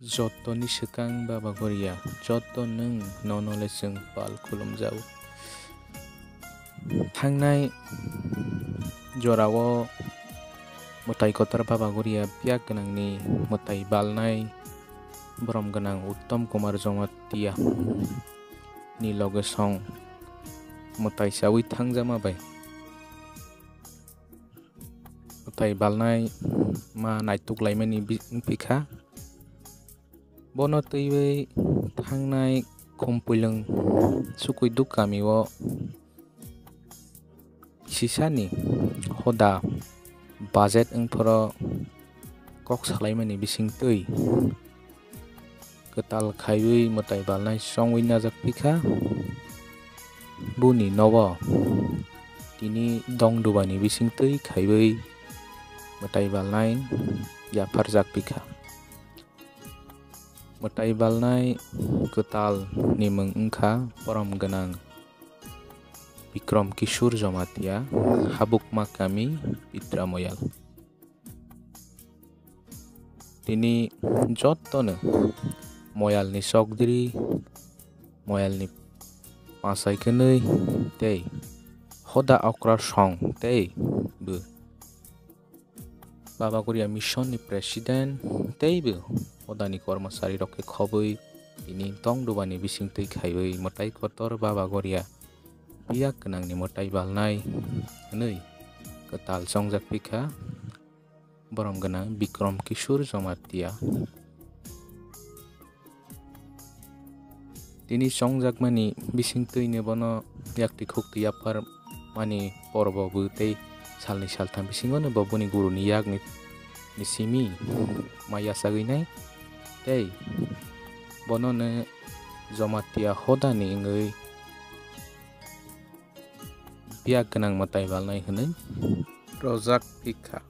Jotoni sekang Baba Goria, joto nung nonole sung pal khulumjau. Thangnai jorao mutai kotor Baba Goria piak genangni mutai balnai brom genang Uttom Kumar Jomatia ni loge song mutai sawi thangjama bai. Mutai balnai ma naituk laimani pikha bono teiwe thangnai khompuilung sukui duk kamio sisani hoda budget engphoro kok salaimani bising tui ketal khaiwi mutai balnai songwi najak pikha buni nobo tini dongdubani bising tui khaiwi mutai balnai yafarjak pikha. Mutai balnai ketal nimung engkha porom genang Bikrom Kishur Jomatia habuk makami Pitra Moyal. Tini jottone moyal ni sokdiri moyal ni pasai kenei tei hoda okra song tei bu Baba Goria mission ni presiden tei bu hoda ni kormasari roke khobui ini tong dubani bising tui khaiwi mutai kotor Baba Goria piak kenang ni mutai balnai nei ketal songjak pikha borom genang Bikrom Kishur Jomatia. Tini songjak mani bising tui ne bono yakti khukti yapar mani porbo bu tei salni saltham bisingo ne babuni guru ni yak ni simi maya saginai tei bono ne Jomatia hoda ni ngei piak genang mutai balnai henei rojak pikha.